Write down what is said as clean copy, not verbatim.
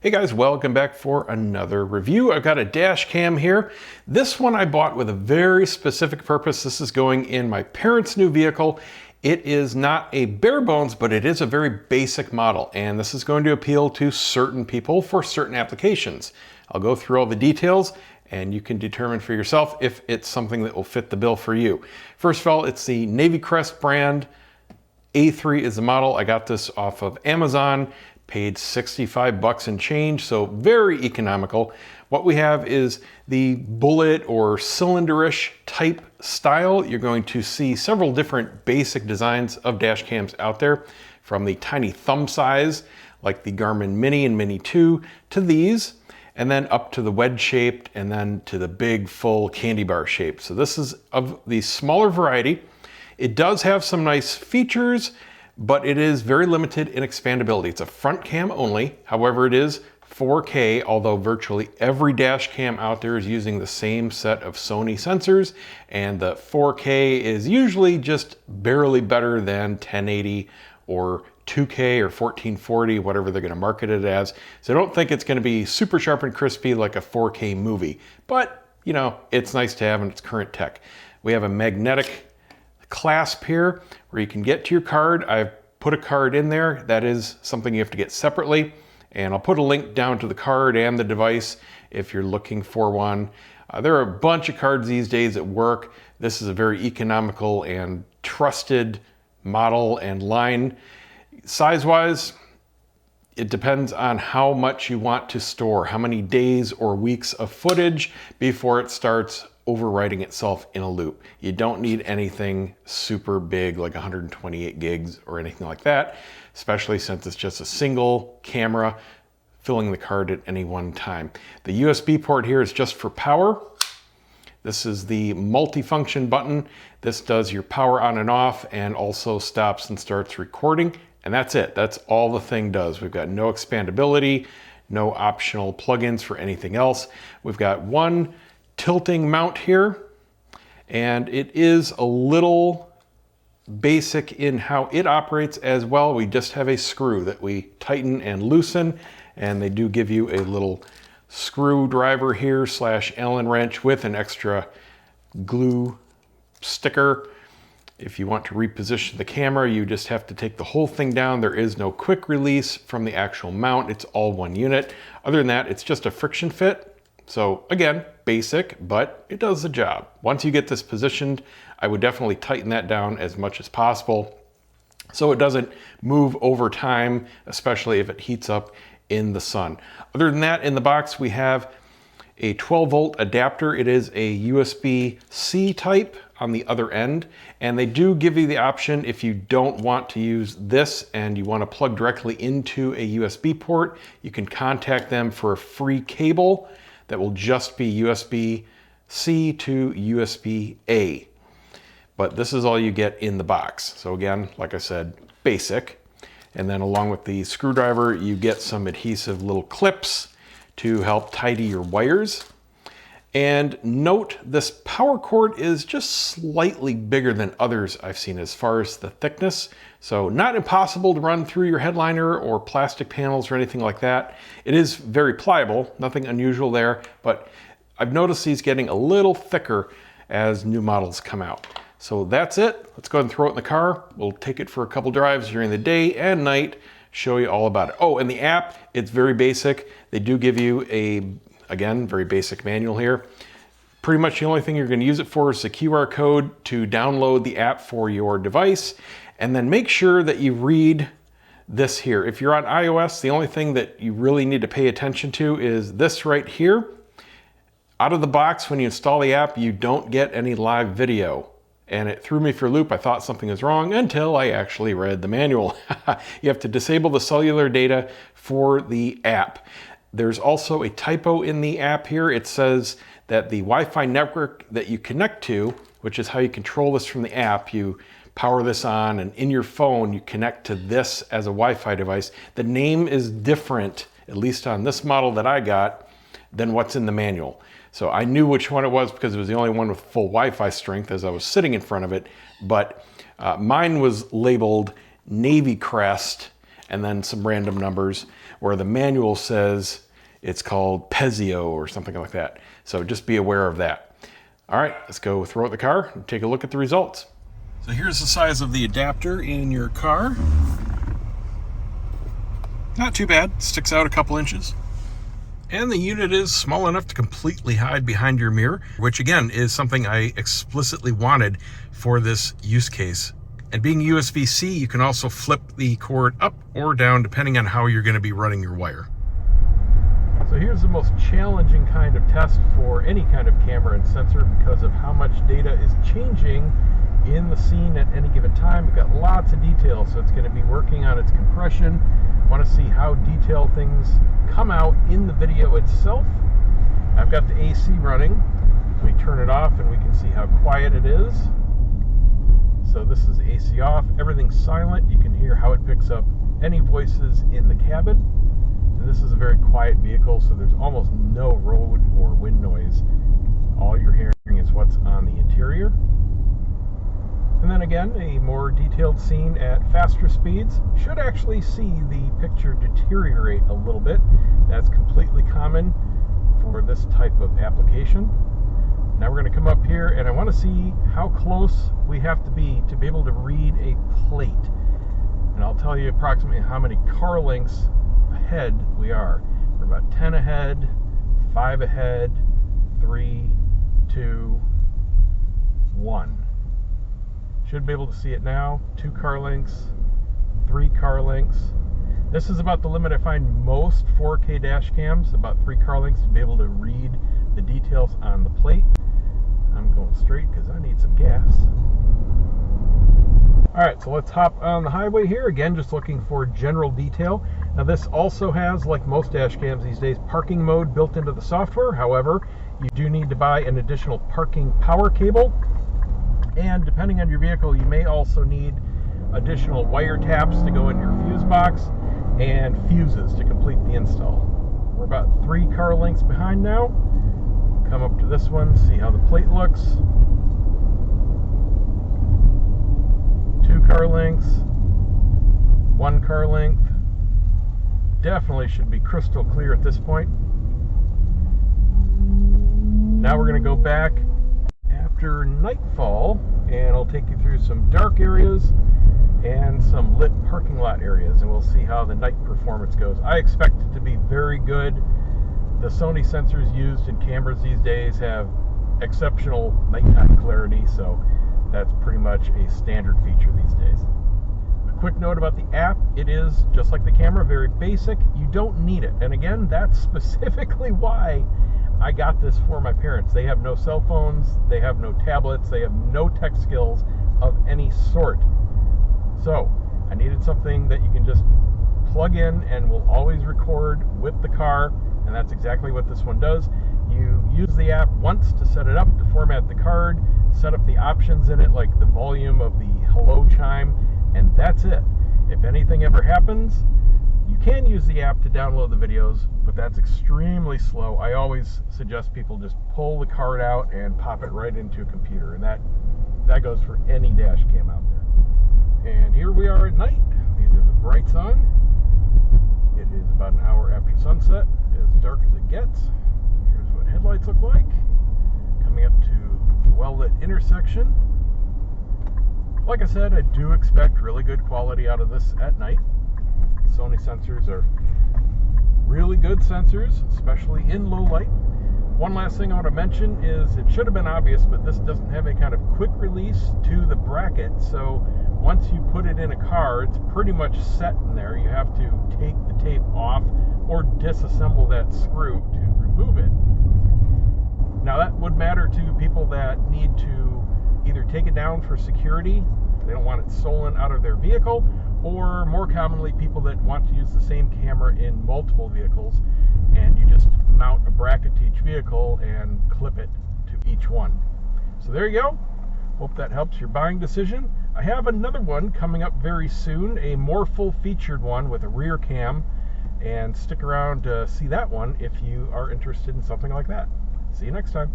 Hey guys, welcome back for another review. I've got a dash cam here. This one I bought with a very specific purpose. This is going in my parents' new vehicle. It is not a bare bones, but it is a very basic model, and this is going to appeal to certain people for certain applications. I'll go through all the details and you can determine for yourself if it's something that will fit the bill for you. First of all, it's the Navycrest brand. A3 is the model. I got this off of Amazon. Paid 65 bucks and change, so very economical. What we have is the bullet or cylinderish type style. You're going to see several different basic designs of dash cams out there, from the tiny thumb size, like the Garmin Mini and Mini 2, to these, and then up to the wedge shaped, and then to the big full candy bar shape. So this is of the smaller variety. It does have some nice features, but it is very limited in expandability. It's a front cam only. However, it is 4K, although virtually every dash cam out there is using the same set of Sony sensors, and the 4K is usually just barely better than 1080 or 2K or 1440, whatever they're gonna market it as. So I don't think it's gonna be super sharp and crispy like a 4K movie, but you know, it's nice to have in its current tech. We have a magnetic clasp here where you can get to your card. I've put a card in there. That is something you have to get separately, and I'll put a link down to the card and the device if you're looking for one. There are a bunch of cards these days that work. This is a very economical and trusted model and line. Size-wise, it depends on how much you want to store, how many days or weeks of footage before it starts overwriting itself in a loop. You don't need anything super big like 128 gigs or anything like that, especially since it's just a single camera filling the card at any one time. The USB port here is just for power. This is the multifunction button. This does your power on and off and also stops and starts recording. And that's it. That's all the thing does. We've got no expandability, no optional plugins for anything else. We've got one tilting mount here, and it is a little basic in how it operates as well. We just have a screw that we tighten and loosen, and they do give you a little screwdriver here / Allen wrench with an extra glue sticker. If you want to reposition the camera, you just have to take the whole thing down. There is no quick release from the actual mount. It's all one unit. Other than that, it's just a friction fit. So again, basic, but it does the job. Once you get this positioned, I would definitely tighten that down as much as possible so it doesn't move over time, especially if it heats up in the sun. Other than that, in the box, we have a 12-volt adapter. It is a USB-C type on the other end, and they do give you the option if you don't want to use this and you want to plug directly into a USB port, you can contact them for a free cable that will just be USB-C to USB-A. But this is all you get in the box. So again, like I said, basic. And then along with the screwdriver, you get some adhesive little clips to help tidy your wires. And note, this power cord is just slightly bigger than others I've seen as far as the thickness. So not impossible to run through your headliner or plastic panels or anything like that. It is very pliable, nothing unusual there, but I've noticed these getting a little thicker as new models come out. So that's it. Let's go ahead and throw it in the car. We'll take it for a couple drives during the day and night, show you all about it. Oh, and the app, it's very basic. They do give you again, very basic manual here. Pretty much the only thing you're going to use it for is the QR code to download the app for your device. And then make sure that you read this here. If you're on iOS, the only thing that you really need to pay attention to is this right here. Out of the box, when you install the app, you don't get any live video. And it threw me for a loop. I thought something was wrong until I actually read the manual. You have to disable the cellular data for the app. There's also a typo in the app here. It says that the Wi-Fi network that you connect to, which is how you control this from the app, you power this on, and in your phone you connect to this as a Wi-Fi device. The name is different, at least on this model that I got, than what's in the manual. So I knew which one it was because it was the only one with full Wi-Fi strength as I was sitting in front of it, but mine was labeled Navycrest and then some random numbers. where the manual says it's called Pezio or something like that. So just be aware of that. All right, let's go throw out the car and take a look at the results. So here's the size of the adapter in your car. Not too bad, sticks out a couple inches. And the unit is small enough to completely hide behind your mirror, which again is something I explicitly wanted for this use case. And being USB-C, you can also flip the cord up or down depending on how you're going to be running your wire. So here's the most challenging kind of test for any kind of camera and sensor because of how much data is changing in the scene at any given time. We've got lots of details, so it's going to be working on its compression. Want to see how detailed things come out in the video itself. I've got the AC running. We turn it off and we can see how quiet it is. So this is AC off, everything's silent. You can hear how it picks up any voices in the cabin. And this is a very quiet vehicle, so there's almost no road or wind noise. All you're hearing is what's on the interior. And then again, a more detailed scene at faster speeds. Should actually see the picture deteriorate a little bit. That's completely common for this type of application. Now we're going to come up here and I want to see how close we have to be able to read a plate. And I'll tell you approximately how many car lengths ahead we are. We're about 10 ahead, 5 ahead, 3, 2, 1. Should be able to see it now. 2 car lengths, 3 car lengths. This is about the limit I find most 4K dash cams, about 3 car lengths to be able to read the details on the plate. I'm going straight because I need some gas. All right, so let's hop on the highway here. Again, just looking for general detail. Now this also has, like most dash cams these days, parking mode built into the software. However, you do need to buy an additional parking power cable. And depending on your vehicle, you may also need additional wire taps to go in your fuse box and fuses to complete the install. We're about 3 car lengths behind now. Come up to this one, see how the plate looks. 2 car lengths, 1 car length. Definitely should be crystal clear at this point. Now we're going to go back after nightfall and I'll take you through some dark areas and some lit parking lot areas, and we'll see how the night performance goes. I expect it to be very good. The Sony sensors used in cameras these days have exceptional nighttime clarity, so that's pretty much a standard feature these days. A quick note about the app, it is, just like the camera, very basic. You don't need it. And again, that's specifically why I got this for my parents. They have no cell phones, they have no tablets, they have no tech skills of any sort. So I needed something that you can just plug in and will always record with the car, and that's exactly what this one does. You use the app once to set it up, to format the card, set up the options in it, like the volume of the hello chime, and that's it. If anything ever happens, you can use the app to download the videos, but that's extremely slow. I always suggest people just pull the card out and pop it right into a computer, and that goes for any dash cam out there. And here we are at night. These are the brights on. It is about an hour after sunset, as dark as it gets. Here's what headlights look like. Coming up to a well-lit intersection. Like I said, I do expect really good quality out of this at night. Sony sensors are really good sensors, especially in low light. One last thing I want to mention is, it should have been obvious, but this doesn't have any kind of quick release to the bracket, so once you put it in a car, it's pretty much set in there. You have to take the tape off or disassemble that screw to remove it. Now that would matter to people that need to either take it down for security, they don't want it stolen out of their vehicle, or more commonly people that want to use the same camera in multiple vehicles, and you just mount a bracket to each vehicle and clip it to each one. So there you go. Hope that helps your buying decision. I have another one coming up very soon, a more full-featured one with a rear cam, and stick around to see that one if you are interested in something like that. See you next time.